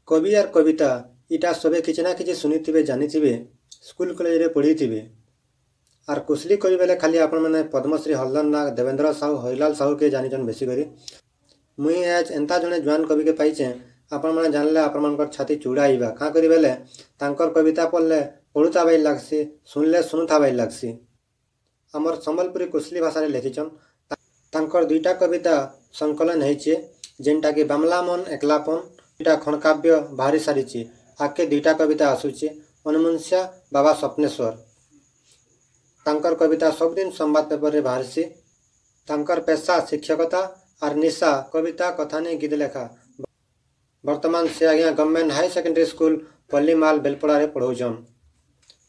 कवि और कविता इटा सबे किसी ना किसी शुनिथे जानी स्कूल कॉलेज रे पढ़ी आर कुशली कवि बेले खाली आपण मैंने पद्मश्री हरदन नाग देवेंद्र साहू हरिलाल साहू के जानी बेसी करी मुई आज एंता जड़े जुआन कवि के पाइचे आपण मैंने जानले आपण छाती चूड़ा आईबा क्या करी बेले तांकर कविता पढ़ले पढ़ुता बाई लगसी सुनले सुनुता बाई लगसी आमर संबलपुरी कुशली भाषा लिखिछन तांकर दुईटा कविता संकलन होइछे जेनटा कि बामला मन एकलापन दुईटा खंडकाव्य बाहरी सारी आगे दुईटा कविता आसूचे अनुमुंशिया बाबा स्वप्नेश्वर तांकर कविता सबदिन संवाद पेपर रे बाहरसी तांकर पेशा शिक्षकता और निशा कविता कथानी गीत लेखा वर्तमान से आज्ञा government high secondary school Pallimal Belpada रे पढ़ाऊन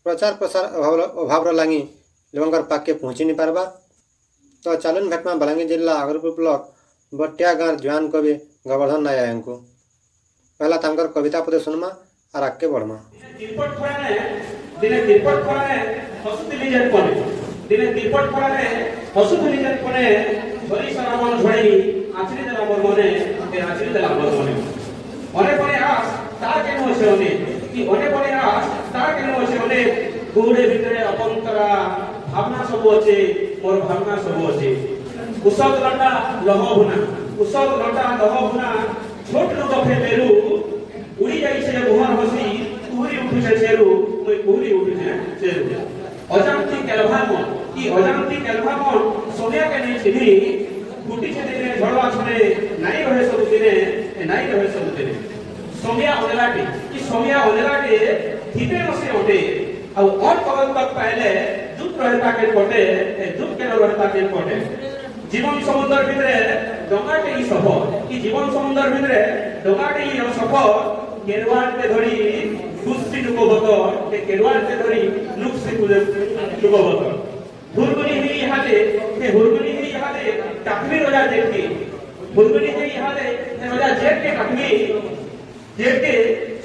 प्रचार प्रसार अभाव लगी लोगों पाके पहुँची नहीं पार्बा तो चलन भेटमा बलांगीर जिला आगरपुर ब्लॉक बटिया गाँव जुआन कवि गोवर्धन नाया को पहला तांकर कविता पदे सुनमा और आगे बढ़मा दिने तिरपट खराने हसुतिली जन कोने दिने तिरपट खराने हसुतिली जन कोने झरी सारा मन झड़ी आचरी देला मोर मने ते आचरी देला मोर मने अने पने आस तार केन होसे ओने कि अने पने आस तार केन होसे ओने गुड़े भितरे अपंतरा भावना सब अछि मोर भावना सब अछि कुसक लटा लहहुना कुसक लटा लहहुना छोट लोग फे मेरू उड़ी जाई से गुहार हसी पूरी उठु से चेरू कोई पूरी उठु से चेरू अजांती केलभाम की अजांती केलभाम सोनिया के नहीं छिनी गुटी से दिने झड़वा छने नहीं रहे सब दिने नहीं रहे सब दिने सोनिया ओनेलाटी की सोनिया ओनेलाटी धीपे मसे ओटे और पवन तक पहले दूध रहता के कोटे दूध के रहता के कोटे जीवन समुद्र भितरे डोंगाटे ई सफर की जीवन समुद्र भितरे डोंगाटे ई सफर केरवाटे धरी कुस्ती लुकोबतर के केरवाटे धरी लुक्सी लुकोबतर हुरगुनी ही हाते के हुरगुनी ही हाते टाकमी रोजा देखी हुरगुनी ही हाते रोजा जेट के टाकमी जेट के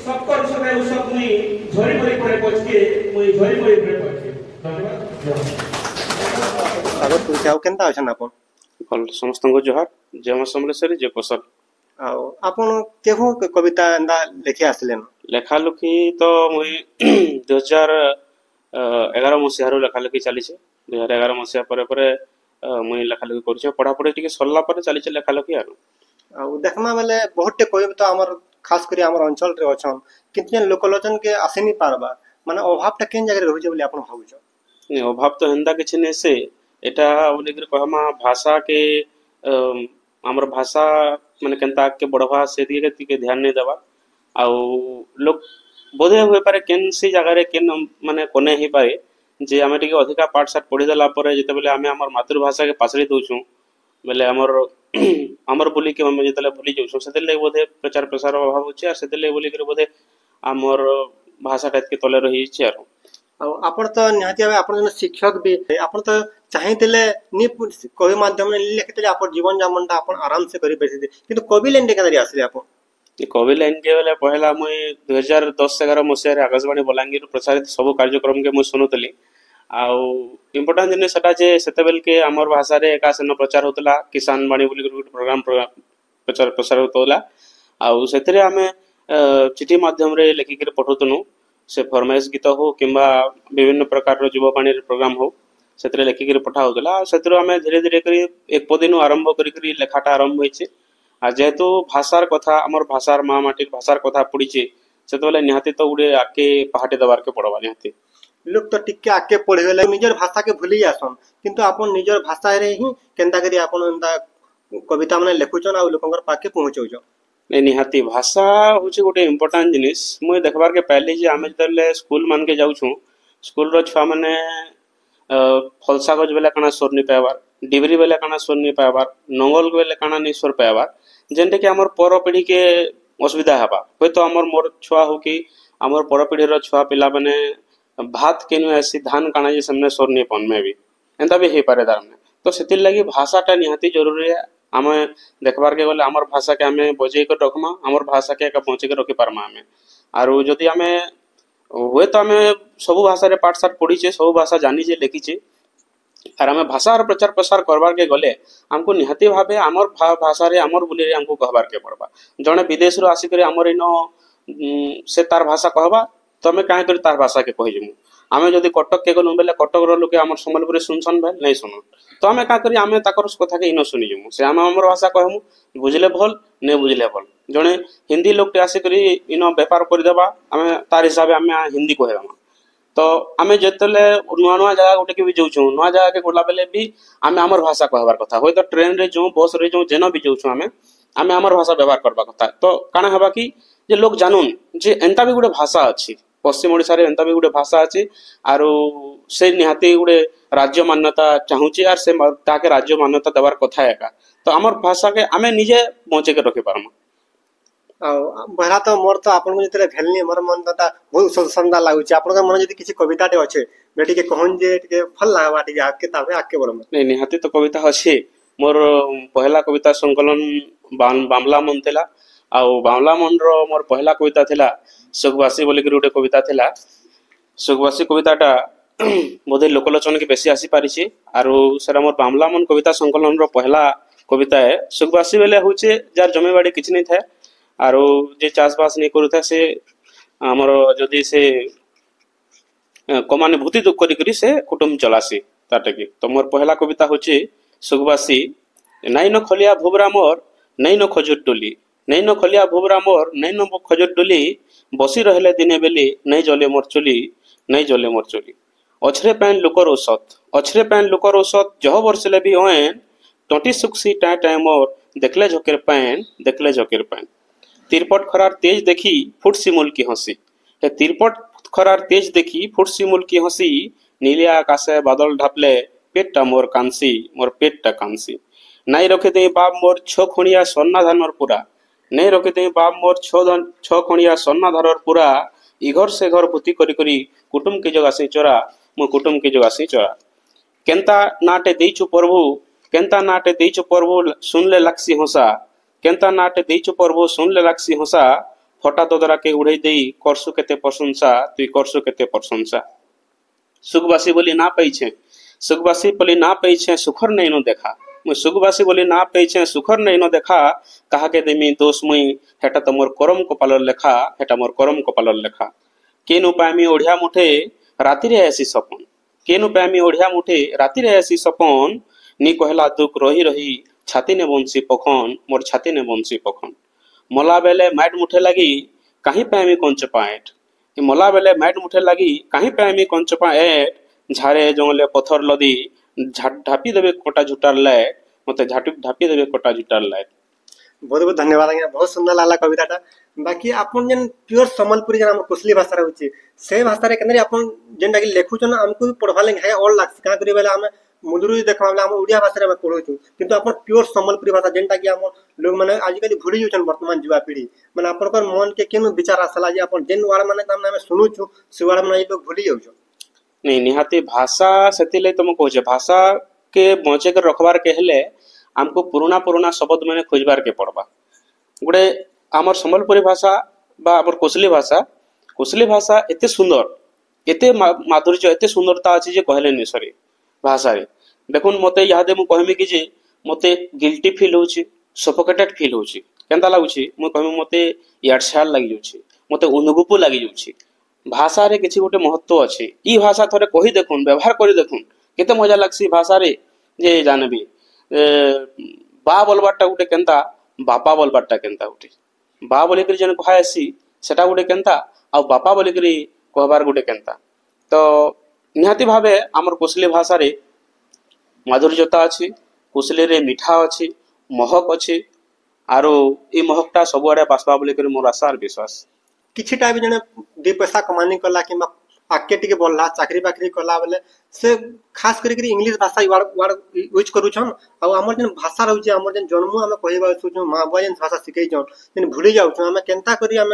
सबकर सबे उसक मुई झरी मरी पड़े पछके मुई झरी मरी पड़े पछके धन्यवाद आगो पूछाओ केनता अछन आपन कल समस्त जोहार जय समलेश्वरी जय कौशल आपन केहो कविता एंदा लिखि आसलेन लेखा लुखी तो मुई 2011 मसीहार लेखा लुखी चली 2011 मसीहा पर मुई लेखा लुखी कर पढ़ा पढ़ी टी सरला चली लेखा लुखी देखमा बेले बहुत टे कविता हमर खास करी हमर अंचल रे अछन कितने लोकलोचन के आसे नहीं पारबा माने अभावटा केन जगह रहु जे बोली आपन भाबुछ अभाव तो हेंदा किछ ने से एटा बोली कहमा भाषा के हमर भाषा माने केनता के बढ़वा से दिए के ध्यान नहीं देवा आउ लोग बोधे हुए पारे केन से जगह रे केन माने कोने ही पाए जे आमे टिके अधिका पाठ साठ पढ़ी देला परे जते बेले आमे हमर मातृभाषा के पासरी दोछु बेले हमर बोली के हम जते भूली जाउछु सेते ले बोधे प्रचार प्रसार अभाव होचे आ सेते ले बोली के बोधे हमर भाषा टाइप के तले रही छै आरो आपण तो निहाती भाबे आपण जन शिक्षक भी आपण तो चाहिथिले नि कवि माध्यम ने लिखितले आपण जीवन जामनटा आपण आराम से करी बैठे किंतु कवि लाइन के कदरी आसले आपण कवि लाइन के बेले पहला मुई 2010-11 मसिया रे आकाशवाणी बलांगीर प्रसारित सब कार्यक्रम के मुई सुनुतली आउ इम्पोर्टेंट जिने सेटा जे सेते बेल के हमर भाषा रे एका सेन प्रचार होतला किसान वाणी बोली प्रोग्राम प्रचार प्रसार होतला आउ सेतरे हमें चिठी माध्यम रे लिखि के पठोतनु से फरमाइश गीत हो किंबा विभिन्न प्रकार युववाणी प्रोग्राम हो से लिखिक पठा होता से आम धीरे धीरे कर एक दिन आरंभ कर लेखाटा आरंभ होइछे आ जेहेतु भाषार कथा आमर भाषार माँ माटी भाषार कथा पड़ीचे से निहाती तो गोटे आके पहाटे दबार के पड़वा निहाती लोग तो टिके आके पढ़े गले निजर भाषा के भूली जासन किंतु आपन निजर भाषा रे ही केनता करी आपन एंता कविता माने लिखुचन आ लोकंकर पाके पहुंचौछ निहाती भाषा होचे गोटे इम्पोर्टेंट जिनिस मुई देखबार के पहले जे आमे जतले स्कूल मान के जाउछु स्कूल रो छुआ माने फलसा गज बेले काना स्वर नहीं पाइबार डिबरी बेले काना स्वर नहीं पाइबार नंगल बेले काना नहीं स्वर पाइबार जेनटे कि हमर पर पीढ़ी के असुविधा हबा होय तो हमर मोर छुआ हो कि हमर पर पीढ़ी रो छुआ पिला माने भात केनु ऐसी धान काना जे सामने स्वर नहीं पन में भी एंता भी हे पारे दार में तो सेतिर लागि भाषाटा निहाती जरूरी है आम देखबार के गले आमर भाषा के आमे बजे कर रखमा आमर भाषा के पहुँचे के रखी पारमा आमे आरो जदि आमे हुए तो आमे सब भाषा रे पाठ साठ पढ़ीचे सब भाषा जानीचे लिखीचे आर आमे भाषा प्रचार प्रसार करबार के गले हमको निहाती भावे आमर भाषा रे आमर बोली रे हमको कहबार के पड़बा जने विदेश रो आसी करे आमर इनो से तार भाषा कहबा तमे काहे कर तार भाषा के कहि आमे जदि कटक के गनु बेले कटक रो लोके हमर संबलपुरी सुनसन भे नहीं सुन तो आमे का करी आमे ताकर कथा के इनो सुनि जमु से आमे हमर भाषा कहमु बुझले भल ने बुझले भल जने हिंदी लोग आसी करी इनो व्यापार कर देबा आमे तार हिसाब आमे हिंदी कहबा तो आमे जतले नुआ नुआ जगह गोटे के भी जाउछु नुआ जगह के गोला बेले भी आमे हमर भाषा कहबार कथा होय तो ट्रेन रे जो बस रे जो जेनो भी जाउछु आमे आमे हमर भाषा व्यवहार करबा कथा तो काना हबा कि जे लोग जानून जे एंता भी गोटे भाषा अछि पश्चिम ओडिसा रे एंता भी गोटे भाषा अछि आरो से निहाती गोटे राज्य मान्यता चाहूची आर से ताके राज्य मान्यता देवार कथा एका तो हमर भाषा के आमे निजे बचे के रखि पारम पहला तो मोर तो आपन को जतले भेलनी मोर मन तो बहुत सुंदर लागुची आपन मन जदी किसी कविता टे अच्छे बेटी के कहन जे के फल लागबा टे आके ताबे आके बोलम नहीं निहाती तो कविता अछि मोर पहला कविता संकलन बामला मन थिला आ बामला मन रो मोर पहला कविता थिला सुखवासी बोली गोटे कविता थिला सुखवासी कविताटा बोधे लोकलोचन के बेसी आसी पारिछि आरो सेरा मोर बामला मन कविता संकलन रो पहला कविता है सुखवासी बेले होचे जार जमीबाड़ी किछ नहीं थाए आरो जे चाषबास नहीं करू था से हमर जदि से कमाने भूति दुख करी करी से कुटुम चलासी ताटकी तो मोर पहला कविता होचे सुखवासी नाई न खलिया भोबरा मोर नहीं न खजुर डोली नहीं न खलिया भोबरा मोर नहीं न खजुर डोली बसी रहले दिने बेली नहीं जले मोर चुली नहीं जले मोर चुली अछरे पैन लुकर औसत जह बरसले भी ओएन टोटी सुखसी टाए टाए मोर देखले झोकेर पैन तिरपट खरार तेज देखी फुट सिमुल की हंसी हे तिरपट खरार तेज देखी फुट सिमुल की हंसी नीलिया आकाशे बादल ढापले पेटटा मोर पेटटा कांसी नाई रखे दे बाप मोर छ खणिया सोना धानर पूरा नहीं रखे दे बाप मोर छ खणिया सोना धानर पूरा इघर से घर भूति करी करी कुटुम के जगासी चोरा मो कुटुम के जगासी चोरा केंता नाटे देइछु प्रभु सुनले लाक्सी हंसा केंता नाटे देइछु प्रभु सुनले लाक्सी हंसा फटा तोदरा के उड़े देई करसु केते प्रशंसा तुई करसु केते प्रशंसा सुखवासी बोली ना पैछे सुखर नहीं नो देखा मुई सुखवासी बोली ना पैछे सुखर नहीं नो देखा कहा के देमी दोष मुई हेटा तो मोर करम कपालर लेखा केनु पामी ओढ़िया मुठे राति रे ऐसी सपन नी कहला दुख रही रही छाती ने बंसी पखन मोर छाती ने बंसी पखन मला बेले मैट मुठे लगी कहीं पैमी कंच पाएट मला बेले मैट मुठे लगी कहीं पैमी कंच पाएट झारे जंगले पत्थर लदी ढापी देवे कोटा झुटार लाइट मते ढापी देवे कोटा झुटार लाइट बहुत बहुत धन्यवाद आज्ञा बहुत सुंदर लागला कविताटा बाकी आपन जन प्योर संबलपुरी जन हम कुशली भाषा रहउची से भाषा रे केनरी आपन जेनटा कि लेखुचन हमको पढ़वा ले है और लाग का करी बेला हम मुदुरु देखा बेला हम उड़िया भाषा रे हम पढ़ुचु किंतु आपन प्योर संबलपुरी भाषा जेनटा कि हम लोग माने आजकल भूली जाउछन वर्तमान युवा पीढ़ी माने आपन मन के केनु विचार आसला जे आपन जेन वाला माने हम सुनुछु से वाला माने लोग भूली जाउछन नहीं निहाती भाषा सेतिले तुम कहछे भाषा के बचे के रखबार के हेले हमको पुराना शब्द मैंने खोजबार के पड़बा गोटे आमर संबलपुरी भाषा बा आमर कोसली भाषा एते सुंदर एते माधुर्य एते सुंदरता अछि जे कहले नि सरी भाषा रे देखुन मते यादे मु कहमी कि जे मते गिल्टी फील होछि सफोकेटेड फील होछि केनता लागुछि मु कहमी मते याडछाल लागि जाउछि मते अनुगुपु लागि जाउछि भाषा रे किछि गोटे महत्व अछि ई भाषा थरे कहि देखुन व्यवहार करि देखुन केते मजा लागसी भाषा रे जे जानबी बा बोलबारटा गोटे केनता बापा बोलबारटा केनता गोटे बा बोली करी जन कहा आसी सेटा गोटे केनता आ बापा बोली करी कहबार गोटे केनता तो निहाती भावे हमर कोसली भाषा रे माधुर्यता अछि कोसली रे मिठा अछि महक अछि आरो ई महकटा सबुआडे बासबा बोली करी मोर आशा और विश्वास किछि टाइम जने दे पैसा कमानी कला कि आके टिके बोलला चाकरी बाकरी कला बेले से खास करी इंग्लिश भाषा वर्ड यूज करूछन आ हमर जन भाषा रहउछि हमर जन जन्म हम कहबा सोचो मां बुआ जन भाषा सिखै जन जन भूली जाउछन हम केनता करी हम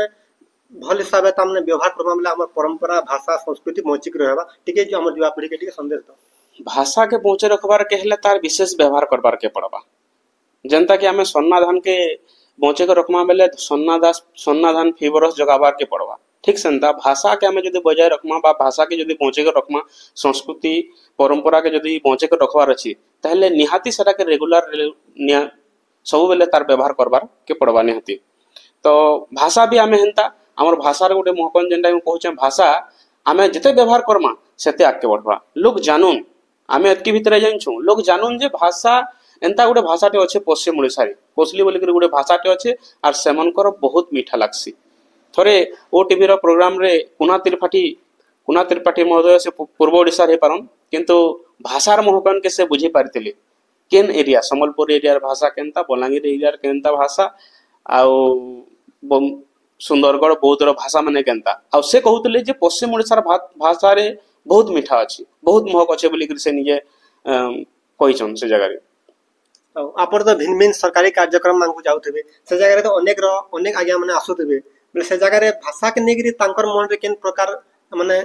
भल हिसाब तामने व्यवहार करबा बेले हमर परंपरा भाषा संस्कृति मोचिक रहबा टिके जो हमर युवा पीढ़ी के टिके संदेश दो भाषा के पहुंचे रखबार के हेले तार विशेष व्यवहार करबार के पड़बा जनता कि हमें सन्ना धान के पहुंचे के रखमा बेले सन्ना धान फीवरस जगाबार के पड़बा ठीक सेंता भाषा के हमें जदि बजाय रखमा बा भाषा के जदि पहुंचे के रखमा संस्कृति परंपरा के जदि पहुंचे के रखबार अछि ताहले निहाती सेटा के रेगुलर सब बेले तार व्यवहार करबार के पड़बा निहाती तो भाषा भी हमें हेंता आमर भाषार गोटे महकन जेनटा कहूँ भाषा आमे जिते व्यवहार करमा सेते आगे बढ़वा लोग जानून आमे एतकी भितर जानछू लोग जानून जे भाषा एंता गोटे भाषाटे अच्छे पश्चिम ओडिशा रे कोसली बोलिक गोटे भाषाटे अच्छे आर सेमनकर बहुत मीठा लागसी थरे ओ टीवी रो प्रोग्राम रे कुना त्रिपाठी महोदय से पूर्व ओडिशा रे पारन किंतु भाषार महकन के से बुझी पारिथिले केन एरिया संबलपुर एरिया भाषा केनता बलांगीर एरिया केनता भाषा आउ सुंदरगढ़ बौद्धर भाषा माने केनता आ से कहउतले जे पश्चिम ओडिशार भाषा रे बहुत मीठा अछि बहुत महक अछि बोली से निजे कहिछन से जगह रे आपण तो भिन्न भिन्न सरकारी कार्यक्रम मांगू जाउथिबे से जगह रे तो अनेक आज्ञा माने आसुथिबे बोले से जगह रे भाषा के नेगिरी तांकर मन रे केन प्रकार माने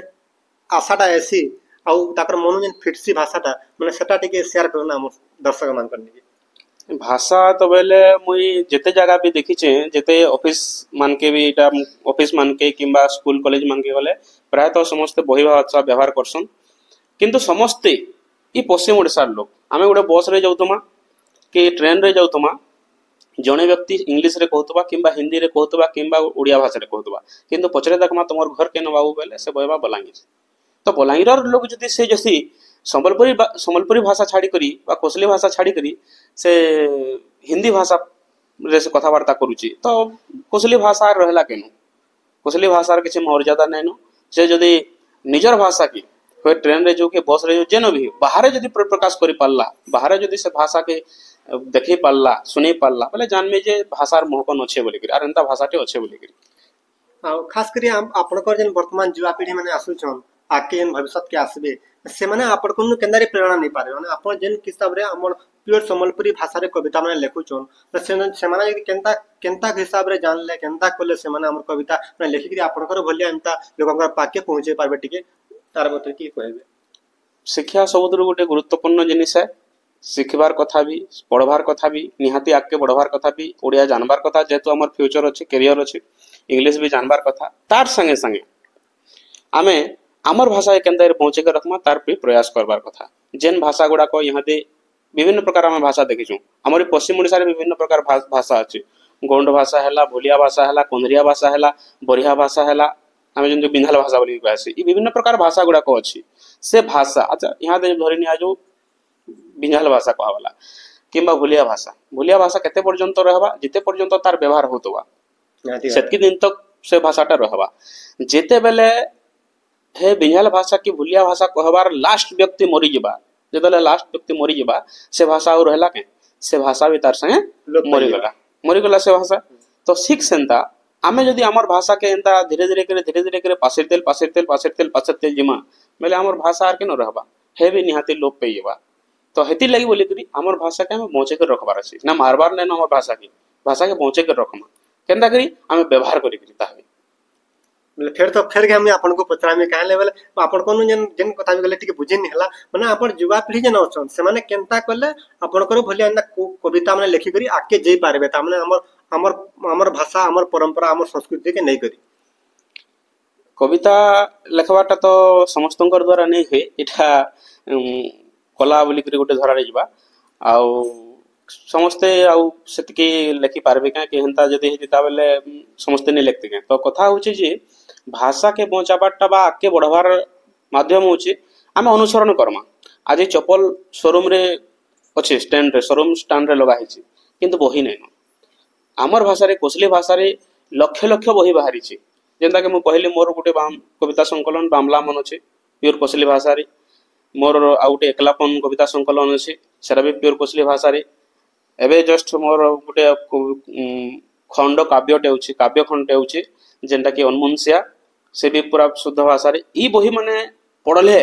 आशाटा ऐसी आउ ताकर मन जेन फिटसी भाषाटा माने सेटा टिके शेयर करना हम दर्शक मान करनी भाषा तो बेले मुई जेते जगह भी देखी छे जेते ऑफिस मान के भी एटा ऑफिस मान के किंबा स्कूल कॉलेज मान के गले प्राय तो समस्त बही भाषा व्यवहार करसन किंतु समस्ते ई पश्चिम ओडिसा लोग आमे गोटे बस रे जाउतमा कि ट्रेन रे जाउतमा जने व्यक्ति इंग्लिश रे कहतबा किंबा हिंदी रे कहतबा किंबा ओडिया भाषा रे कहतबा किंतु पछरे देखमा तमर घर केन बाबू बेले से बयबा बलांगीर तो बलांगीर लोग जदि से जसी संबलपुरी भाषा छाड़ी करी बा कोसली भाषा छाड़ी करी से हिंदी भाषा रे से कथावार्ता करूची तो कोसली भाषा रहला केनु कोसली भाषा किसी मर्यादा नहीं नो से जदि निजर भाषा की कोई ट्रेन रे जो के बस रे जो जेनो भी बाहर जदि प्रकाश करी पारला बाहर जदि से भाषा के देखि पारला सुनी पारला बोले जानमे जे भाषार महकन अच्छे बोली करी आर एंता भाषाटे अच्छे बोली करी आ खास करी आपनकर जेन वर्तमान युवा पीढ़ी माने आसुछन आके जेन भविष्य के आसबे से माने आपन कोन केंदारे प्रेरणा नहीं पारे माने आपन जेन हिसाब रे हमर प्योर संबलपुरी भाषा रे कविता माने लेखुछन तो से माने केंता हिसाब रे जानले केंता कोले से माने हमर कविता माने लेखि करी आपनकर भलिया एंता लोकंकर पाके पहुंचे पारबे टिके तार बत की कहबे शिक्षा सबुदर गोटे गुरुत्वपूर्ण जिनिस है शिखबार कथा भी पढ़वार कथा भी निहाती आगे बढ़वार कथा भी ओडिया जानबार कथा जेहेतु हमर फ्यूचर अच्छे कैरियर अच्छे इंग्लिश भी जानबार कथा तार संगे संगे आमे आमर भाषा केंदा पहुंचे के रखमा तार पे प्रयास करबार कथा जेन भाषा गुड़ा को यहाँ दे विभिन्न प्रकार आम भाषा देखीचु आमर पश्चिम ओडिशा रे विभिन्न प्रकार भाषा अच्छे गोंड भाषा है भोलिया भाषा है कंधरिया भाषा है बरिया भाषा है आम जो बिंधाल भाषा बोली कहसी ये विभिन्न प्रकार भाषा गुड़ा को अच्छी से भाषा अच्छा यहाँ दे धरनी आज बिंझाल भाषा कहवाला किंबा भूलिया भाषा केते पर्यंत रहबा जिते पर्यंत तार व्यवहार होतबा सेतकी दिन तक से भाषाटा रहबा जेते बेले हे बिंझाल भाषा की भूलिया भाषा कहबार लास्ट व्यक्ति मरी जिबा जेतले लास्ट व्यक्ति मरी जिबा से भाषा और रहला के से भाषा भी तार संगे मरी गला से भाषा तो सिख सेंता आमे जदि हमर भाषा के एंता धीरे धीरे करे पासिरतेल जिमा बेले हमर भाषा आर के न रहबा हे भी निहाती लोप पे जेबा तो हेती लगी बोली करी हमर भाषा के हमें पहुंचे कर रखबार अछि ना मारबार नै हमर भाषा के पहुंचे कर रखमा केंदा करी हमें व्यवहार करी ताहे बोले फिर के हम आपन को पचरा में काहे लेवल आपन कोन जेन कथा गले टिके बुझे नि हला माने आपन युवा पीढ़ी जेन अछन से माने केंता करले आपन को भलिया कविता माने लिखि करी आके जे पारबे ता माने हमर भाषा हमर परंपरा हमर संस्कृति के नहीं करी कविता लेखबाटा तो समस्तंकर द्वारा नहीं है इठा कला बोली करी गोटे धरा रे जिबा आउ समस्ते आउ सेतकी लेखि पारबे का कि हेंता जदि हेता बेले समस्ते नहीं लिखते के तो कथा होची जे भाषा के बचाबाटा बा आके बढ़वार माध्यम होची आमे अनुसरण करमा आज चप्पल शोरूम रे अच्छे स्टैंड रे शोरूम स्टैंड रे लगा हिची किंतु बही नै न आमर भाषा रे कोसली भाषा रे लक्ष लक्ष बही बाहरी छी जेंता के मु कहले मोर गोटे कविता संकलन बामला मन अछि प्योर कोसली भाषा रे मोर आ गोटे एकलापन कविता संकलन अछि सेरा भी प्योर कोसली भाषा रे एबे जस्ट मोर गोटे खंड काव्यटे होछि काव्य खंडटे होछि जेंटा कि अनमुनसिया से भी पूरा शुद्ध भाषा रे ई बही माने पढ़ले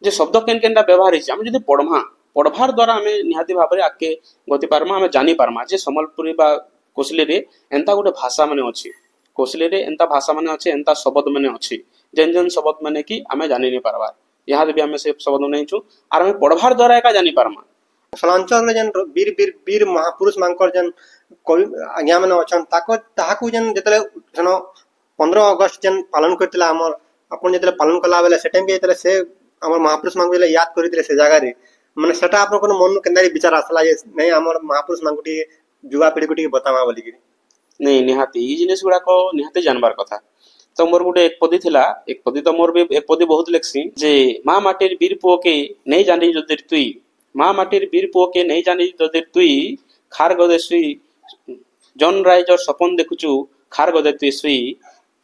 जे शब्द केन केनटा व्यवहार हिच हम जदि पढ़वार द्वारा हमें निहाती भाव में आगे गति पारमा हमें जानी पारमा जे संबलपुरी बा कोसली रे एंता गोटे भाषा माने अछि कोसली रे एंता भाषा माने अछि एंता शब्द माने अछि जेन जेन शब्द माने कि हमें जानी नहीं पारबा यहाँ भी हमें से शब्द नहीं छु आर हमें पढ़वार द्वारा एका जानी पारमा फलांचल जेन वीर महापुरुष मानकर जेन कवि आज्ञा माने अछन ताको जेन जतले जन 15 अगस्त जेन पालन करतिला हमर अपन जतले पालन कला बेले से टाइम के जतले से हमर महापुरुष मानक बेले याद करितिले से जगह रे माने सेटा आपन कोन मन केंदारी विचार आसला जे नहीं हमर महापुरुष मानकुटी युवा पीढ़ी को बतामा बोली नहीं निहाती ई जिनिस गुड़ाक निहाती जानबार कथा। तो मोर गुटे एक पदी तो मोर भी एक पदी बहुत लेखसी जे माँ माटिर बीर पुओ के नहीं जानी जदिर तुई, माँ माटिर बीर पुओ के नहीं जानी जदिर तुई, खार गदे सुई जन राइजर सपन देखुचु, खार गदे तुई सुई,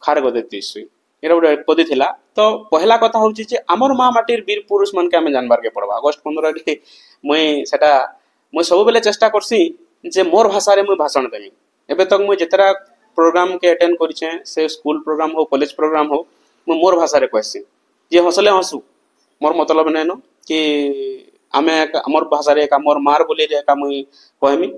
खार गदे तुई सुई। एरा गुटे एक पदी थिला। तो पहला कथा होची जे हमर माँ माटिर वीर पुरुष मन के हमें जानबार के पड़वा। अगस्त 15 रे मुई सेटा मुई सब बेले चेष्टा करसी जे मोर भाषा रे मुई भाषण देमी। एबे तक मुई जेतरा प्रोग्राम के अटेंड करिछे से स्कूल प्रोग्राम हो कॉलेज प्रोग्राम हो मुई मोर भाषा रे कहसी। जे हसले हसु मोर मतलब नैनो कि आमे हमर भाषा रे का मोर मार बोली रे का मुई कहमी।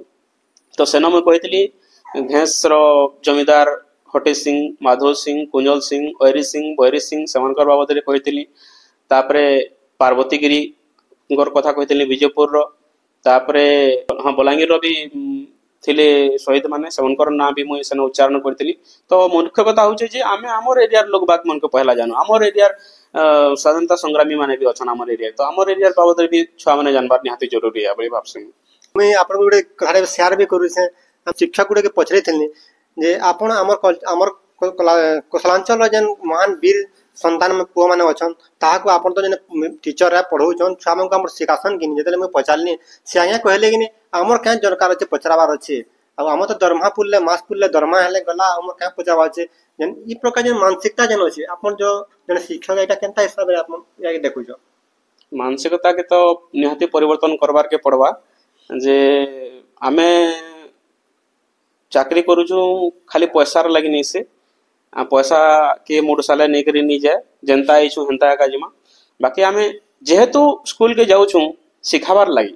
तो सेनो मुई कहितली घेस रो जमीदार हटे सिंह, माधव सिंह, कुंजल सिंह, ऐरी सिंह, बैरी सिंह सेमानकर बाबद रे कहितली। तापरे पार्वतीगिरी गौर कथा कहितली विजयपुर रो। तापरे हाँ बलांगीर रो भी थिले शहीद माने सेमानकर ना भी मुई सेन उच्चारण करथिली। तो मुख्य कथा होचे जे आमे हमर एरिया लोक बात मन को पहला जानो। हमर एरिया स्वाधीनता संग्रामी माने भी अछन हमर एरिया। तो हमर एरिया बाबद रे भी छुआ माने जानबार निहाती जरूरी है बड़ी भाबसे। मुई आपन गुटे घरे शेयर भी करू छे। हम शिक्षक गुटे के पछरे थिलनी जे आपण हमर कोसलांचल जेन महान वीर संतान में पुआ माने अछन ताहाको आपण तो जेने टीचर है पढ़ौछन छुआ मन को हमर सिखासन कि जेतले मैं पचालनी से आया कहले कि हमर क्या दरकार अछि पचराबार अछि। अब हम तो दरमहा पुल्ले मास पुल्ले दरमा हेले गला हमर क्या पचावा अछि। जेन ई प्रकार जेन मानसिकता जेन अछि आपण जो जेन शिक्षक एटा केनता हिसाब रे आपण या देखुछो। मानसिकता के तो निहाती परिवर्तन करबार के पड़वा जे आमे चाकरी करूछु खाली पैसा लगी नहीं से पैसा के मोटरसाइकिल नहीं करी नहीं जाए जनता आईछु हेंता का जिमा। बाकी आमे जेहेतु स्कूल के जाऊछु सिखाबार लगी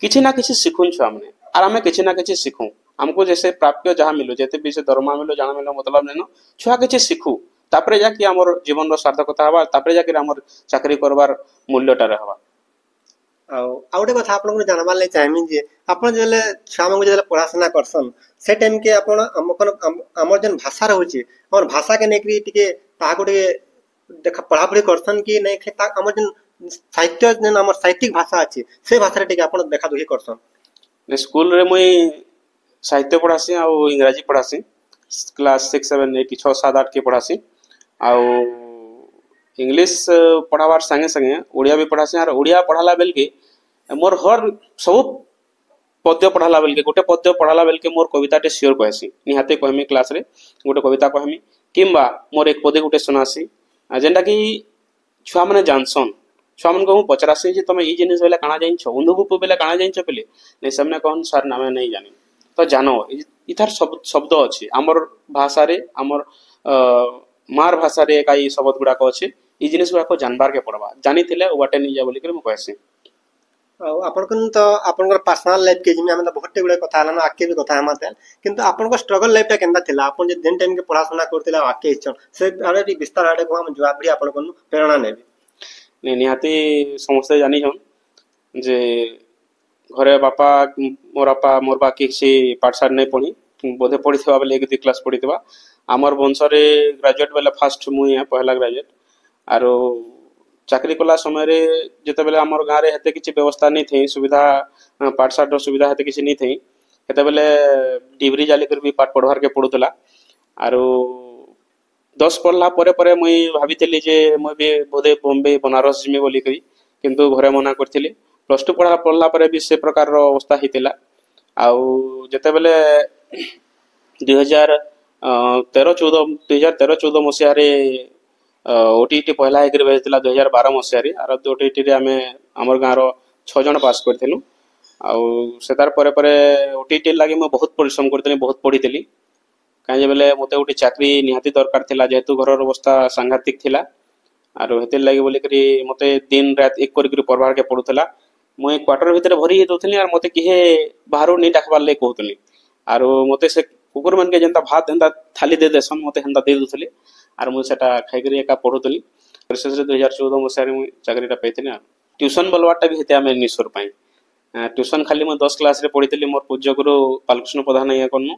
किछि ना किछि सिखुन छु हमने और आमे किछि ना किछि सिखु। हमको जैसे प्राप्य जहाँ मिलो जेते भी से दरमा मिलो जाना मिलो मतलब नहीं छुआ किछि सिखु तापरे जाकि हमर जीवन रो सार्थकता हवा तापरे जाकि हमर चाकरी करबार मूल्यटा रहबा। आउटे कथा आपन को जानबार ले चाहमी जे आपन जेले छुआ मन जेले पढ़ाशना करसन से टाइम के आपन हमर जेन भाषा रहउची हमर भाषा के नेकरी टिके ताको टिके देखा पढ़ा पढ़ी करसन कि नहीं ता हमर जेन साहित्य जेन हमर साहित्यिक भाषा अछि से भाषा रे टिके आपन देखा दुही करसन। ने स्कूल रे मुई साहित्य पढ़ासी आ इंग्रजी पढ़ासी क्लास 6 7 8 6 7 8 के पढ़ासी आ इंग्लिश पढ़ावार संगे संगे ओडिया भी पढ़ासी। और ओडिया पढ़ाला बेल के मोर हर सब पद्य पढ़ाला बेल के गोटे पद्य पढ़ाला बेल के मोर कविताटे सियोर कहसी निहाते कहमी क्लास रे गोटे कविता कहमी किंबा मोर एक पदे गोटे सुनासी जेनटा कि छुआ माने जानसन। छुआ मन को पचरासी जे तमे ई जिनिस बेले काना जानिछ उंधुगुप बेले काना जानिछ बेले नै सबने कहन सर नामे नहीं जानि। तो जानो इथार शब्द अछि हमर भाषा रे हमर मार भाषा रे काई शब्द गुडा को अछि ई जिनिस गुडा को जानबार के पड़वा जानि थिले ओटे नहीं जा बोली के म कहसी। आपन को तो आपन को पर्सनल लाइफ के जिमे हम तो बहुत गुडे कथा हलन आके भी कथा हमते किंतु आपन को स्ट्रगल लाइफ ता केनता थिला आपन जे दिन टाइम के पढ़ाशना करथिला आके इच्छन से आरे भी विस्तार आडे को हम जवाब भी आपन को प्रेरणा नेबी। नहीं निहाती समस्त जानी हम जे घरे बापा मोर बा किसी पाठशाला नहीं पढ़ी बोधे पढ़ी बेले 1 2 क्लास पढ़ी आमर वंश रे ग्रेजुएट बेले फास्ट मुई है पहला ग्रेजुएट। आरो चाकरी कला समय रे जते बेले हमर गां रे हेते किछि व्यवस्था नहीं थई सुविधा पाठशाला सुविधा हेते किछि नहीं थई हेते बेले डिग्री जाली कर भी पाठ पढ़वार के पड़ुतला। आरो 10 पढ़ला परे परे मुई भाबितली जे मुई भी बोधे बॉम्बे बनारस जिमे बोली करी किंतु घरे मना करथिले। प्लस 2 पढ़ला परे भी से प्रकार रो अवस्था हितिला। आउ जते बेले 2013 14 मसिया रे ओटीटी पहला एग्री भेजला 2012 मसिया रे आरो ओटीटी रे हमें हमर गां रो 6 जण पास करथिलु। आउ सेतार परे परे ओटीटी लागि म बहुत परिश्रम करथिली बहुत पढिथिली काहे बेले मते गोटे चाकरी निहाती दरकार थिला जेहेतु घर अवस्था सांघातिक थिला। आरो हेते लागि बोली करी मते दिन रात एक करी पढ़वार के पड़ुथला। मुई क्वार्टर भीतर भरी हे दोथली आर मते किहे बाहरो नहीं डाकबार ले कहतली। आरो मते से कुकुर मन के जनता भात हंदा थाली दे देसन मते हंदा दे दोथली आर मुई सेटा खाइ करी एका पढुथली। विशेष 2014 मसिया रे मुई चाकरीटा पेथिनी। ट्यूशन बलवाटा भी हेते आमे निसुर पाई ट्यूशन खाली मैं 10 क्लास रे पढ़ीथली मोर पूज्य गुरु बालकृष्ण प्रधान या कनु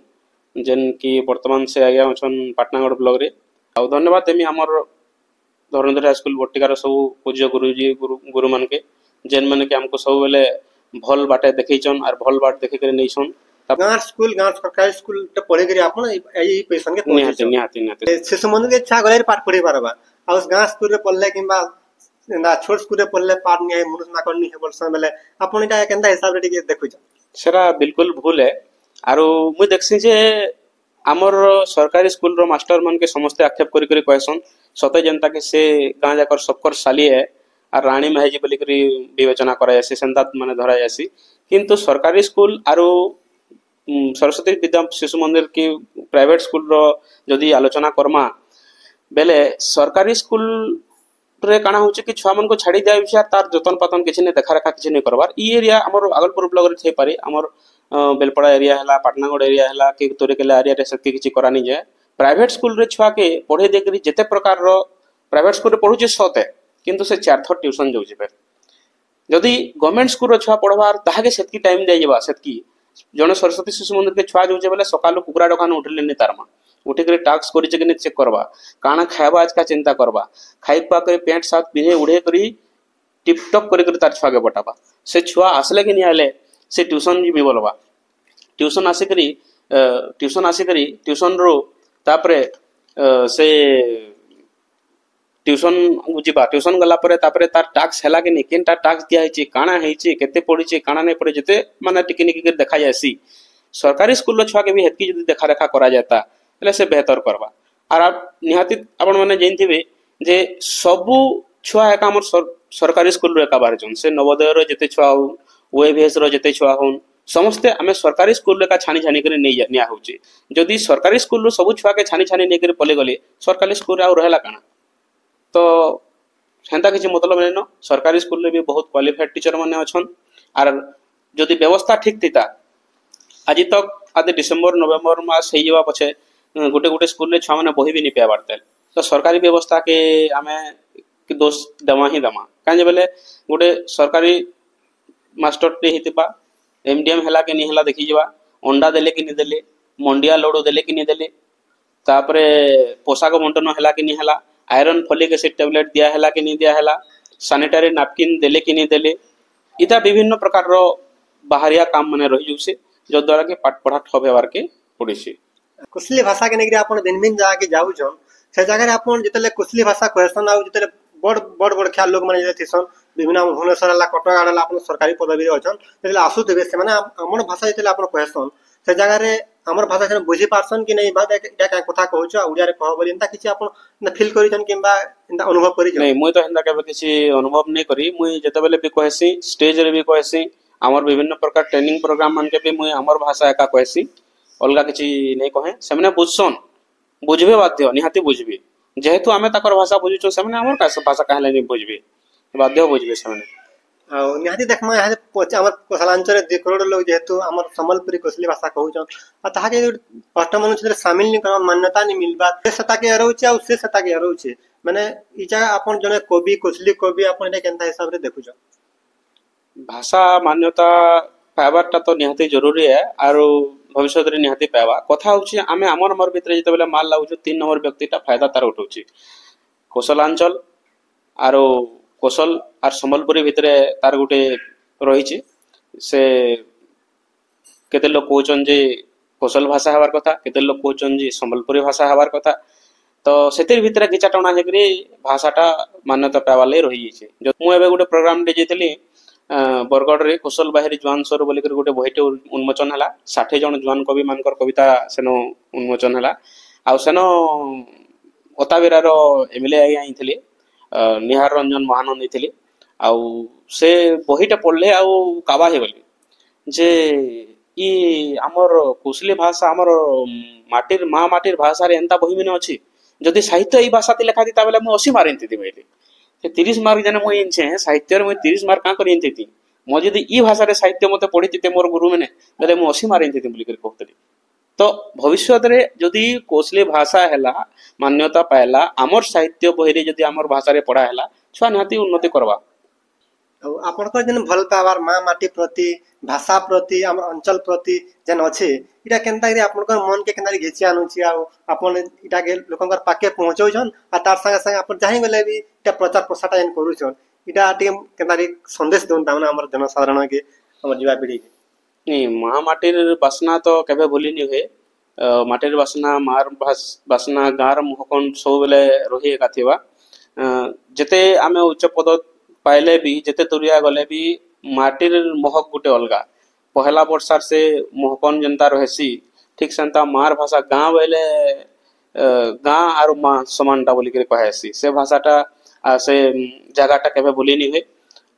जेन की वर्तमान से आज्ञा अछन पाटनागढ़ ब्लॉक रे। आ धन्यवाद देमी हमर धरनेन्द्र हाई स्कूल बट्टिकार सब पूज्य गुरुजी गुरु मन के जेन मन के हमको सब बेले भल बाटे देखैछन और भल बाट देखै करे नैछन गाँव स्कूल गाँव सरकारी स्कूल टे पढ़े करी आपण एई पोजीशन के निहाती पहुंचे निहाती निहाती शिशु मंदिर के छा गले पाठ पढ़ी पारबा आ उस गाँव स्कूल रे पढ़ले किंबा ना छोट स्कूल रे पढ़ले पाठ नहीं मनुष्य ना करनी है बोलसन बेले आपण इटा केनता हिसाब रे टिके देखु छ सेरा बिल्कुल भूल है आरो मुई देखसी जे आमर सरकारी स्कूल रो मास्टर मन के समस्ते आक्षेप करी करी कहसन सते जनता के से गाँ जाकर सबकर साली है और रानी महजी बोली करी विवेचना करा जासी सेंता माने धरा जासी किंतु सरकारी स्कूल आरो सरस्वती विद्या शिशु मंदिर की प्राइवेट स्कूल रो जदि आलोचना करमा बेले सरकारी स्कूल रे काना होचे कि छुआ मन को छाड़ी दिया विषय तार जतन पतन किछि ने देखा रेखा किछि ने करबार ई एरिया हमर आगलपुर ब्लॉक रे थे पारे हमर बेलपड़ा एरिया हला पाटनागढ़ एरिया हला कि तोरेकेला एरिया रे सत्य किछि करानी जाय प्राइवेट स्कूल रे छुआ के पढ़े दे करी जेते प्रकार रो प्राइवेट स्कूल रे पढुचे सते किंतु से चार थर ट्यूशन जाउची पे जदि गवर्नमेंट स्कूल रो छुआ पढ़वार ताहाके सेतकी टाइम दे जेबा सेतकी जने सरस्वती शिशु मंदिर के छुआ जाउचे बेले सकालु कुकुरा दकान उठले नि तारमा उठी करे टास्क करी जे कि चेक करबा काना खायबा आज का चिंता करबा खाई पा के पेंट साथ पिने उड़े करी टिप टॉप करी करी तार छुआ के बटाबा से छुआ आसले कि नहीं आले से ट्यूशन जी भी बोलबा ट्यूशन आसी करी ट्यूशन रो तापरे से ट्यूशन बुझिबा ट्यूशन गला परे तापरे तार टास्क हला कि नहीं केनटा टास्क दिया हिची काना हिची केते पढिची काना नहीं पढे जते माने टिकी निकी कर देखा जायसी सरकारी स्कूल रो छुआ के भी हेतकी जदी देखा रेखा करा जाता એટલે से बेहतर करबा और आप निहाती आपण माने जानथिबे जे सबु छुआ एका हमर सरकारी स्कूल रो एका बार जन से नवोदय रो जते छुआ हो ओएभीएस रो जते छुआ होन समस्ते आमे सरकारी स्कूल रे का छानी छानी करे निया होची जदी सरकारी स्कूल रो सबु छुआ के छानी छानी नै करे पले गले सरकारी स्कूल रे आ रहला काना तो हेंता किछि मतलब नै न सरकारी स्कूल रे भी बहुत क्वालिफाइड टीचर माने अछन और जदी व्यवस्था ठीक थिता आज तक आदि डिसेंबर नवेम्बर मास हे जवा पछे गोटे गोटे स्कूल रे छुआ माने बही भी नि पे बारते तो सरकारी व्यवस्था के आमे कि दोष दमा ही दमा काजे बेले गोटे सरकारी मास्टर टे हितबा एमडीएम हला के नि हला देखि जवा अंडा देले कि नि देले मंडिया लोडो देले कि नि देले तापरे पोशाक बंटन हला कि नि हला आयरन फॉलिक एसिड टैबलेट दिया हला कि नि दिया हला सैनिटरी नैपकिन देले कि नि देले इता विभिन्न प्रकार रो बाहरिया काम माने रहि जुसे जो द्वारा के पाठ पढ़ा ठब हेबार के पड़िसी कुशली भाषा के नेगरी आपण भिन्न भिन्न जगह के जाउ छन से जगह रे आपण जतले कुशली भाषा कहसन आ जतले बड़ बड़ बड़ ख्याल लोग माने जतिसन विभिन्न भुवनेश्वर हला कटक आडला आपण सरकारी पदवी रे अछन जतले आसुतबे से माने हमर भाषा जतले आपण कहसन से जगह रे हमर भाषा से बुझी पारसन कि नहीं बात एटा का कथा कहउछ उडिया रे कह बोली एंता किछि आपण न फील करिसन किबा एंता अनुभव करिसन नहीं मुई तो हेंदा केबे किछि अनुभव नै करी मुई जतबेले भी कहसी स्टेज रे भी कहसी हमर विभिन्न प्रकार ट्रेनिंग प्रोग्राम मान के भी मुई हमर भाषा एका कहसी अलगा किछि नै कहे सेमने बुझसन बुझबे बाध्य निहाती बुझबे जेहेतु आमे ताकर भाषा बुझुछो सेमने हमर का भाषा कहले नै बुझबे बाध्य बुझबे सेमने आ निहाती देखमा यहाँ हमर कोसलांचल 2 करोड़ लोग जेहेतु हमर संबलपुरी कोसली भाषा कहउछन आ ताहा के अष्ट मनुष्य रे शामिल नि कर मान्यता नि मिलबा से सता के रहउछ आ से सता के रहउछ माने ई जगह आपण जने कवि कोसली कवि आपण एटा केनता हिसाब रे देखुछ भाषा मान्यता पाइबारटा तो निहाती जरूरी है और भविष्य रे निहाती पाइबा कथा होछि आमे हमर हमर भितरे जतबेले माल लाउछु 3 नंबर व्यक्तिटा फायदा तार उठौछि कोसलांचल आरो कोसल और संबलपुरी भितरे तार गुटे रहिछि से केते लोग कहउछन जे कोसल भाषा हबार कथा केते लोग कहउछन जे संबलपुरी भाषा हबार कथा तो सेतिर भितरे किछा टणा हेकरी भाषाटा मान्यता पाइबा ले रहि छै जो मु एबे गुटे प्रोग्राम दे जेतली बरगढ़ रे कुशल बाहरी जुआन सर बोली कर गोटे बहिटे उन्मोचन हला 60 जन जुआन कवि मानकर कविता सेनो उन्मोचन हला आ सेनो ओताबेरा रो एमएलए आई थिले निहार रंजन महानंदी थिले आ से बहिटा पढ़ले आ काबा हे गले जे ई हमर कुशली भाषा हमर माटीर माँ माटीर भाषा रे एंता बहि मिने अछि जदि साहित्य ई भाषा ती लिखा दिता बेले मु 80 मारिंती दी बेले 30 मार्क जने मुई इनछे साहित्य रे मुई 30 मार्क का करी इनती मो जदी ई भाषा रे साहित्य मते पढी तिते मोर गुरु माने बेले मु 80 मारिंती बोली कर कहतली तो भविष्य रे जदी कोसली भाषा हैला मान्यता पायला हमर साहित्य बहि रे जदी हमर भाषा रे पढा हैला छुआ नाती उन्नति करबा आपण को जन भल पावर माँ माटी प्रति भाषा प्रति हमर अंचल प्रति जन अछि इटा केनता रे आपण को मन के केनता घेची आनुची आ आपण इटा के लोकंकर पाके पहुंचौ छन आ तार संग संग आपण जाहि गले भी इटा प्रचार प्रसार जन करू छन इटा टे केनता रे संदेश दोन तामना हमर जनसाधारण के हमर युवा पीढ़ी के नहीं माँ माटिर बासना तो केबे भूली नहीं हुए माटिर बासना मार बासना गाँर महकन सब बेले रही एका थिबा जेते आमे उच्च पद पाइले भी जेते दुरिया गले भी माटिर महक गुटे अलगा पहला वर्षार से महकन जनता रहेसी ठीक सेंता मार भाषा गाँ बेले गाँ आर माँ समानटा बोली कर कहेसी से भाषाटा से जगहटा केबे भूली नहीं हुए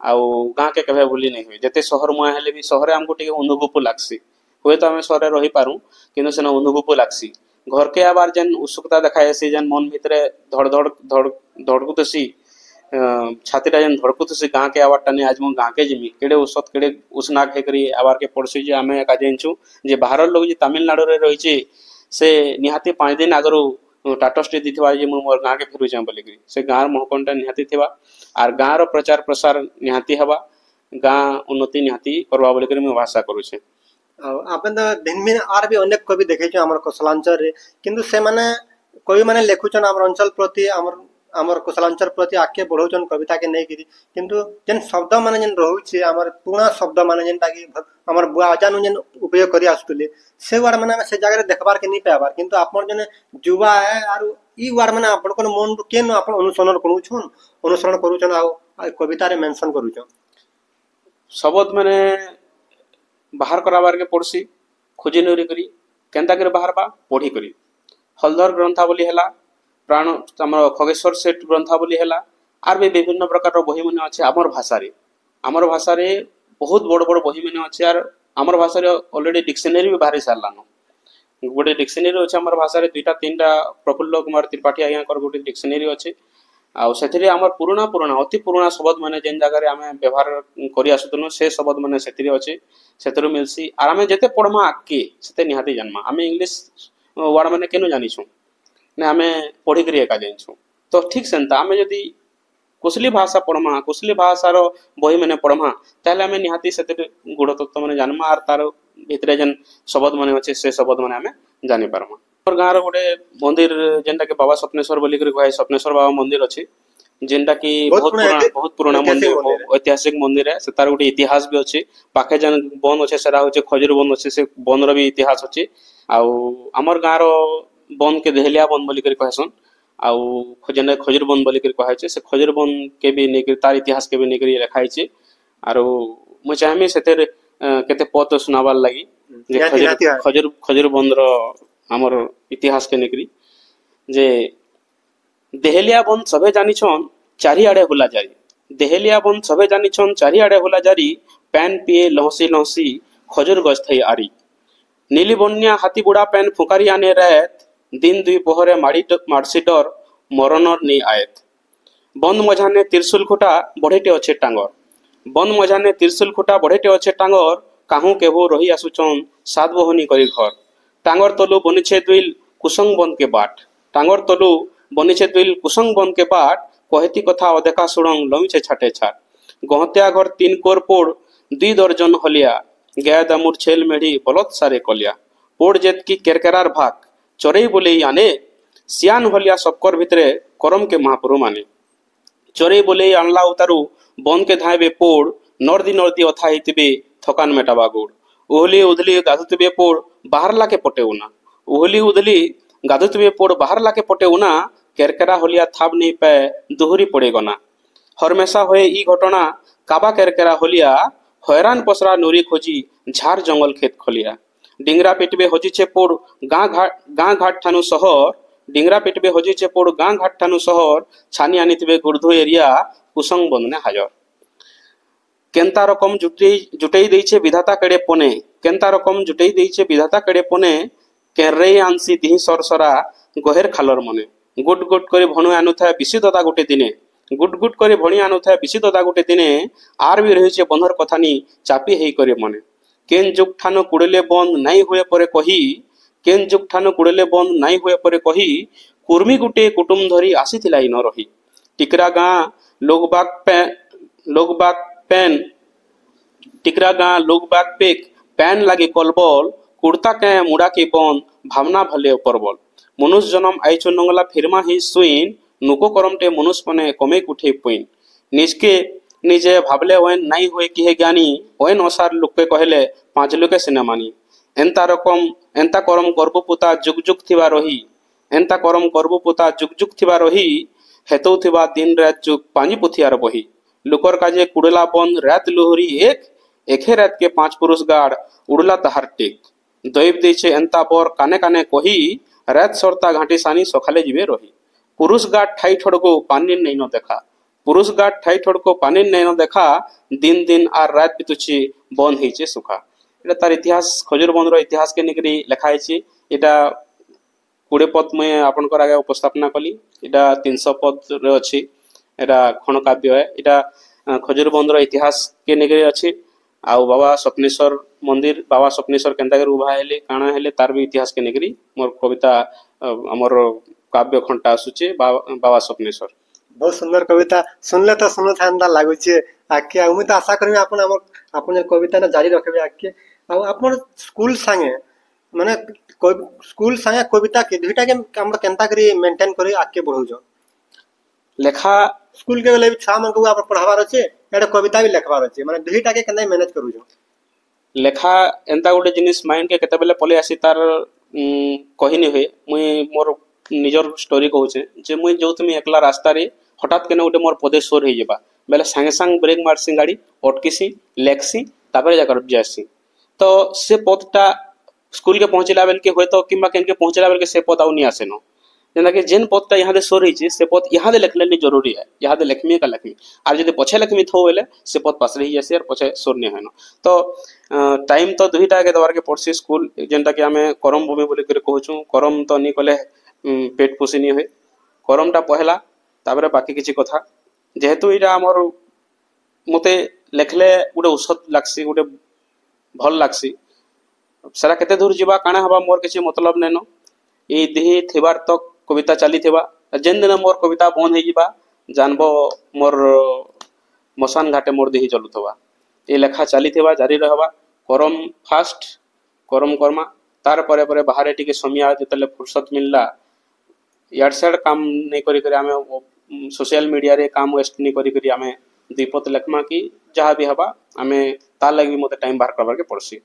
आउ गाँ के केबे भूली नहीं हुए जेते शहर मुआ हेले भी शहर हमको टिके अनुभव लागसी हुए तो आम शहर रही पारू किंतु सेन अनुभव लागसी घर के आबार जेन उत्सुकता देखाएसी जेन मन भितरे धड़ धड़ धड़ धड़कुतसी छातीटा जेन धड़कुतसी गाँ के आबार टाने आज मो गाँ के जिमी केड़े औसत केड़े उसनाक हेकरी आबार के पड़सी जे आमे का जेनछु जे बाहर लोग जे तमिलनाडु रे रहिचे से निहाती 5 दिन आगरू टाटस टी दिथवा जे मो मोर गाँ के फेरुचा बोलिकरी से गाँर महकनटा निहाती थिबा आर गाँर प्रचार प्रसार निहाती हवा गाँ उन्नति निहाती करवा बोलिकरी मैं भाषा करूछे आपन तो भिन्न भिन्न आर भी अनेक कवि देखे आमर कुशलांचल रे किंतु से माने कवि माने लेखुचन आमर अंचल प्रति आमर कुशलांचल प्रति आके बढ़ौचन कविता के नहीं करी किंतु जेन शब्द माने जेन रहउछि आमर पुराना शब्द माने जेनटा कि आमर बुआ आजानु जेन उपयोग करी आसुतले से वार माने से जगह देखबार के नहीं पाबार किंतु आपन जने युवा है आरो ई वार माने आपन कोन मन केन आपन अनुसरण करूछन आ कविता रे मेंशन करूछन शब्द माने बाहर कराबार के पड़सी खोजी नरी करी केंता करे बाहर बा पढ़ी करी हलधर ग्रंथावली हैला प्राण हमर खगेश्वर सेठ ग्रंथावली हैला आर भी विभिन्न प्रकार बही मन अच्छे आमर भाषा रे बहुत बड़ बड़ बही मन अच्छे आर आमर भाषा रे ऑलरेडी डिक्शनरी भी बाहरी सारलानो गोटे डिक्शनरी अच्छे आमर भाषा रे 2टा 3टा प्रफुल्ल कुमार त्रिपाठी आज्ञा कर गोटे डिक्शनरी अच्छे आउ सेथिरे आमर पुराना अति पुराना शब्द माने जेन जगह रे आमे व्यवहार करि आसुतनो से शब्द माने सेथिरे अच्छे सेथरु मिलसी आर आमे जेते पढमा आके सेते निहाती जन्मा आमे इंग्लिश वर्ड माने केनु जानिछु ने आमे पढी करी एका जानिछु तो ठीक सेंता आमे जदी कुशली भाषा पढमा कुशली भाषार बही माने पढमा ताले आमे निहाती सेते गुण तत्व माने जन्मा आर तार भितरे जेन शब्द माने अच्छे से शब्द माने आमे जानि पारमा और गाँव गोटे मंदिर जेनटा कि बाबा स्वप्नेश्वर बोली कहे स्वप्नेश्वर बाबा मंदिर अच्छे जेनटा कि बहुत पुराना मंदिर ऐतिहासिक मंदिर है तार गोटे इतिहास भी अच्छे पाखे जेन बन अच्छे सेरा होचे खजूर बन अच्छे से बन री इतिहास अच्छे आउ आमर गाँव बन के देहलिया बन बोली कहसन आउ जेन खजूर बन बोली कहे से खजूर बन के भी नहीं तार इतिहास के भी नहीं लिखाई आरो मुझे चाहमी से केते पद सुनाबार लगी खजूर बन आमर इतिहास के निकरी जे देहलिया बन सबे जानिछन चारिआडे होला जारी देहलिया बन सबे जानिछन चारिआडे होला जारी पैन पिए लहसी लहसी खजूर गछ थई आरी नीली बन्या हाथी बुढ़ा पैन फुकारी आने रहत दिन दुई पहरे माड़सी डर मरणर नहीं आयत बंद मझाने त्रिशूल खुटा बढ़ेटे अच्छे टांगर बंद मझाने त्रिशूल खुटा बढ़ेटे अच्छे टांगर काहू केहू रही आसुचन सात बहनी करी घर टांगर तलु बनिछे दुइल कुसंग बंद के बाट टांगर तलु बनिछे दुइल कुसंग बंद के बाट कहती कथा अदेखा सुड़ंग लमिछे छाटे छाट गहत्या घर 3 कोर पोड़ 2 दर्जन हलिया गया दामुर छेल मेढ़ी बलत सारे कलिया पोड़ जेत की केरकेरार भाग चोरई बोले आने सियान हलिया सबकर भितरे करम के महापुरु माने चोरई बोले आनला उतारू बंद के धायबे पोड़ नर्दी अथा हितबे थकान मेटाबा गोड़ उहली उधली गाधुतबे पोड़ बाहर लाके पटे उना उहली उधली गाधुतबे पोड़ बाहर लाके पटे उना केरकेरा हलिया थाब नहीं पे दुहरी पड़े गना हरमेशा हुए ई घटना काबा केरकेरा हलिया हैरान पसरा नूरी खोजी झार जंगल खेत खलिया डिंगरा पिटबे हजिछे पोड़ गाँ घाट ठानु शहर डिंगरा पिटबे हजिछे पोड़ गाँ घाट ठानु शहर छानी आनितबे गुर्धो एरिया कुसंग बंदने हाजर केंता रकम जुटेई देइछे विधाता केड़े पने केंता रकम जुटेई देइछे विधाता केड़े पने केरे आंसी दिही सरसरा गहेर खालर मने गुट गुट करी भणु आनुथा बिसी ददा गोटे दिने गुट गुट करी भणी आनुथा बिसी ददा गोटे दिने आर भी रहिछे बंधर कथानी चापी हेई करे मने केन जुग ठानो कुड़ले बंद नाई हुए परे कही केन जुग ठानो कुड़ले बंद नाई हुए परे कही कुर्मी गुटे कुटुम धरी आसीथिला इ न रही टिकरा गाँ लोगबाग पैन टिकरा गाँ लोगबाग पेक पैन लागे कलबल कुर्ता के मुड़ा के बंद भावना भले परबल मनुष्य जन्म आइचो नंगला फिरमा ही सुइन नुको करमटे मनुष्य पने कमे कुठे पुइन ନିଜେ ଭାବଲେ ଓଏନ୍ ନାଇଁ ହୁଏ କିଏ ଜ୍ଞାନୀ ଓଏନ୍ ଅସାର ଲୋକେ କହିଲେ ପାଞ୍ଚ ଲୋକେ ସିନା ମାନି ଏନ୍ତା କରମ ଗର୍ବ ପୁତା ଯୁଗ ଯୁଗ ଥିବା ରହି ଏନ୍ତା କରମ ଗର୍ବ ପୁତା ଯୁଗ ଯୁଗ ଥିବା ରହି ହେତଉଥିବା ଦିନ ରାତ ଯୁଗ ପାଣି ପୁଥିଆର ବହି ଲୁକର କାଜେ କୁଡଲା ବନ୍ଦ ରାତ ଲୁହରି ଏକେ ରାତ କେ ପାଞ୍ଚ ପୁରୁଷ ଗାଡ଼ ଉଡଲା ତାହାର ଟେକ ଦୈବ ଦେଇଛେ ଏନ୍ତା ବର କାନେ କାନେ କହି ରାତ ସର୍ତା ଘାଟି ସାନି ସଖାଲେ ଯିବେ ରହି ପୁରୁଷ ଗାଡ଼ ଠାଇ ଠଡ଼କୁ ପାନି ନେଇ ନ ଦେଖା পুরুষ গাঠ ঠাই ঠড়কো পানির নেই দেখা দিন দিন আর রাত বিতুছি বন্ধ হয়েছে সুখা এটা তার ইতিহাস খজুর বন্ধর ইতিহাস কে নিকরি লেখা হয়েছে এটা 20 পদ মুই আপনার আগে উপস্থাপনা কলি এটা 300 পদ রে অছি এটা ক্ষণকাব্য এটা খজুর বন্ধর ইতিহাস কে নিকরি অছি আউ বাবা স্বপ্নেশ্বর মন্দির বাবা স্বপ্নেশ্বর কেন্তা করে উভা হেলে কাଣା হেলে তার বি ইতিহাস কে নিকরি মোর কবিতা আমার কাব্য খন্ডটা আসুছে বাবা স্বপ্নেশ্বর बहुत सुंदर कविता सुनले तो सुनो था लगुचे आके मुझे तो आशा करी अपन कविता ना जारी रखे आके अपन स्कूल संगे माने स्कूल संगे कविता के दुईटा के हमरा केनता करी मेंटेन करी आके बढ़ौज लेखा स्कूल के गले छुआ मन को आप पढ़ावार अछि एटा कविता भी लिखवार अछि माने दुईटा के केना मैनेज करूज लेखा एंता गोटे जिनिस माइंड के केते बेले पले आसी तार कहिनी हुए मुई मोर निजर स्टोरी कहूचे जे मुई जो तुम एकला रास्ता रे हठात केने गोटे मोर पदे सोर हो जाबा बेले संगे संग ब्रेक मारसी गाड़ी अटकीसी लेखसी तापर जाकर जासी तो से पदटा स्कूल के पहुंचला बेल के होय तो किंबा केन के पहुंचला बेल के से पद आउ नि आसे न जेना कि जेन पदटा यहां दे सोर हिची से पद यहां दे लिखले नि जरूरी है यहां दे लिखमी का लिखमी आर जदि पछे लिखमी थो बेले से पद पास रही जासी और पछे सोर नि होय न तो टाइम तो दुईटा के दवार के पड़सी स्कूल जेनटा कि हमें करम भूमि बोली करे कहूछु करम तो नि कले पेट पोषी नि होय करमटा पहला तापर बाकी किसी कथा जेहेतु इटा आमर मते लेखले गोटे औषध लागसी गोटे भल लागसी सारा केते दूर जीवा काना हवा मोर किसी मतलब नेनो ए देही थिबार तक कविता चली थिबा जेन दिन मोर कविता बंद हो जीवा जानबो मोर मसान घाटे मोर देही चलुथबा ए लेखा चली थिबा जारी रहबा करम फास्ट करम कर्मा तार परे परे बाहर टिके समिया जतले फुर्सत मिलला यार साइड काम नहीं करी करी आमे सोशल मीडिया रे काम वेस्ट नहीं करी करी आमे दीपत लखमा की जहाँ भी हवा आमे तार लगी मते टाइम बाहर करबार के पड़सी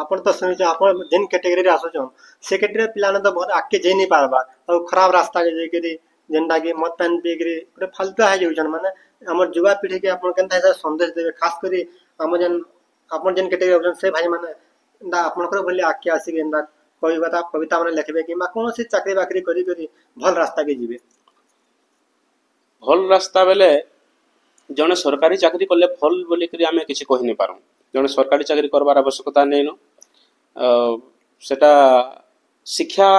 अपन तो सुनि अपन जेन कैटेगरी रे आसो छन से कैटेगरी पिलाने तो बहुत आके जे नहीं पारबा और खराब रास्ता के जे करी जेनटा के मत पेन पे करी पूरे फालतू है जो जन माने हमर युवा पीढ़ी के अपन केनता है संदेश देबे खास करी हम जन अपन जेन कैटेगरी ऑप्शन से भाई माने दा अपन को बोले आके आसी के इंदा कविता माने लिखबे कि कौन सी चाकरी बाकरी करी करी भल रास्ता के जीवे भल रास्ता बेले जने सरकारी चाकरी करले भल बोली करी आमे किछि कहि नै पारू जने सरकारी चाकरी करबार आवश्यकता नै न सेटा शिक्षा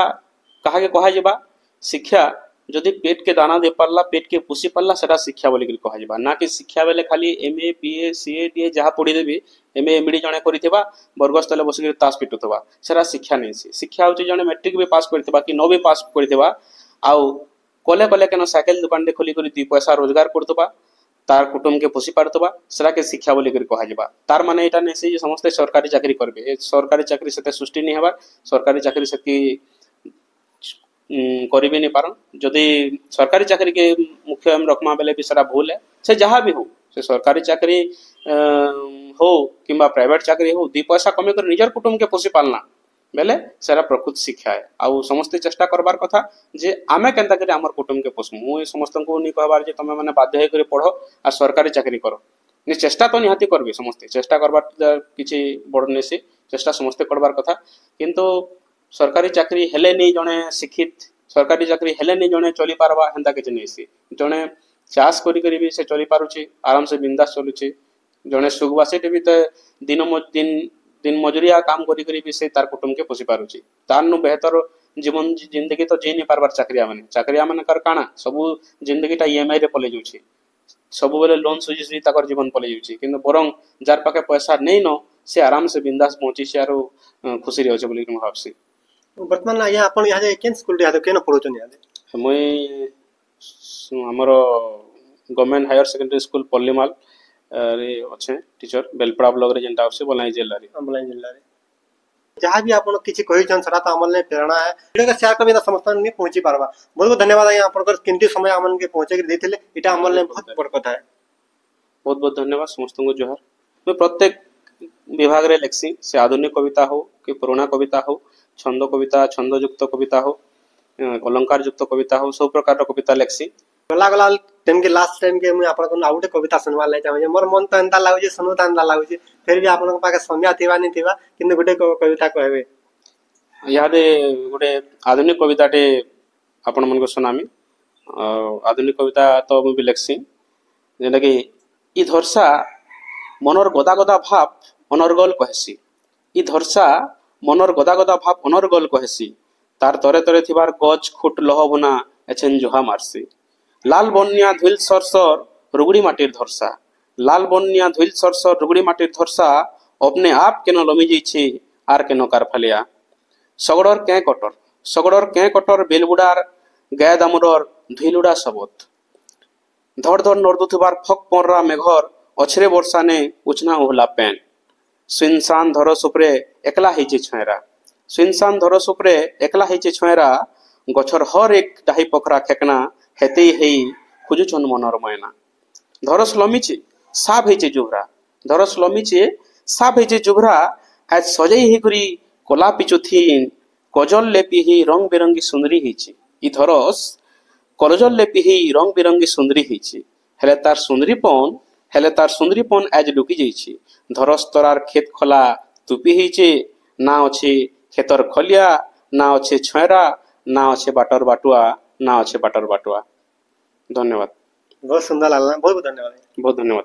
कहा के कहा जेबा शिक्षा जदि पेट के दाना दे पारला पेट के पोषी पारला सेटा शिक्षा बोली करी कहा जेबा ना कि शिक्षा बेले खाली एमए बीए सीए डी जहा पढ़ी देबी एमए एमडी जने करिथिबा वर्गस्थले बसिक तास पिटुथबा सेरा शिक्षा नै शिक्षा होची जने मैट्रिक भी पास करथिबा कि 9 भी पास करथिबा आउ कले कले केन साइकिल दुकान दे खोली करी 2 पैसा रोजगार करतबा तार कुटुंब के पोषी पारतबा सेरा के शिक्षा बोली करी कहा जेबा तार माने एटा नै से समस्त सरकारी चाकरी करबे सरकारी चाकरी सेते सृष्टि नै हेबा सरकारी चाकरी सेति करिबे नै पारन जदि सरकारी चाकरी के मुख्य एम रखमा बेले भी सारा भूल है से जहाँ भी हो से सरकारी चाकरी हो किंबा प्राइवेट चाकरी हो 2 पैसा कमे कर निजर कुटुंब के पोषी पालना बेले सारा प्रकृत शिक्षा है आउ समस्त चेष्टा करबार कथा जे आमे केनता करी हमर कुटुंब के पोषमु मु समस्त को नि कहबार जे तमे माने बाध्य हे करी पढ़ो आ सरकारी चाकरी करो नि चेष्टा तो निहाती करबे समस्त चेष्टा करबार किछि बड़ नेसी चेष्टा समस्त करबार कथा किंतु सरकारी चाकरी हेले नहीं जने शिक्षित सरकारी चाकरी हेले नहीं जने चली पारबा हेंता किछि नेसी जने चाष करी करी भी से चली पारुछि आराम से बिंदास चलुछि जने सुखवासी भी तो दिन मजूरिया काम करी करी भी से तार कुटुंब के पोषी पारुछि तारनु बेहतर जीवन जिंदगी तो जी नहीं पारबार चाकरिया माने कर काना सब जिंदगी टा ईएमआई रे पले जाउछि सब बेले लोन सुझी ताकर जीवन पले जाउछि किंतु बरंग जार पाके पैसा नहीं न से आराम से बिंदास पहुंची से आरो खुशी रहै छै बोली हम भाबसी वर्तमान यहाँ अपन यहाँ केन स्कूल रे केन पढोचन यहाँ मुई हमरो गवर्नमेंट हायर सेकेंडरी स्कूल पल्लीमाल रे अच्छे टीचर बेलपड़ा ब्लॉक रे जेंटा से बलाई जिल्ला रे जहाँ भी अपन किछि कहि जन सरा त हमन ले प्रेरणा है वीडियो के शेयर करबे त समस्त नहीं पहुंची पारबा बहुत बहुत धन्यवाद यहाँ अपन कीमती समय हमन के पहुंचे के देथिले इटा हमन ले बहुत बड़ कथा है बहुत बहुत धन्यवाद समस्त को जोहार। मैं प्रत्येक विभाग रे लेखसी से आधुनिक कविता हो कि पुराना कविता हो, छंद कविता, छंदयुक्त कविता हो, अलंकार युक्त कविता हो, सब प्रकार कविता लेखसी। गला गला टाइम के लास्ट टाइम के मुझे आपन आउ गोटे कविता सुनवा लाग चाहे मोर मन तो एंता लागुची सुनुता एंता लागुची फिर भी आपन पाके समय थिबा नहीं थिबा किंतु गोटे कविता कहबे यादे गोटे आधुनिक कविताटे आपण मन को सुनामी। आधुनिक कविता तो मुझे लेखसी जेना कि इ धरसा मनर गदा गदा भाव अनर्गल कहसी। इ धरसा मनर गदा गदा भाव अनर्गल कहसी। तार तरे तरे थिबार गज खुट लहबना एछेन जोहा मारसी। लाल बन्या धुल सरसर रुगुड़ी माटिर धरसा। लाल बन्या धुल सरसर रुगुड़ी माटिर धरसा अपने आप केन लमी जाइछे आर केन कार फालिया। सगड़र कें कटर बेलबुडार गाय दामुरर धुलुड़ा सबत। धड़ धड़ नर्दुथुबार फक पनरा मेघर अछरे बर्षाने उचना ओहला पेन। सुनसान धरस उपरे एकला हेचे छयरा। सुनसान धरस उपरे एकला हेचे छयरा गछर हर एक डाही पखरा खेकना हेतेई हेई खुजुछन मनर मयना। धरस लमीचे साफ हेचे जुभरा। धरस लमीचे साफ हेचे जुभरा आज सजई हेकुरी कला पिचुथीन कजल लेपी ही रंग बिरंगी सुंदरी हेचे। इ धरस कलजल लेपी ही रंग बिरंगी सुंदरी हेचे। हेले तार सुंदरीपन आज लुकी जाइछे। धरस तरार खेत खला तुपी हेचे ना अच्छे खेतर खलिया ना अच्छे छयरा ना अच्छे बाटर बाटुआ ना अच्छे बाटर बाटुआ। धन्यवाद। बहुत सुंदर लागला बहुत धन्यवाद। बहुत धन्यवाद।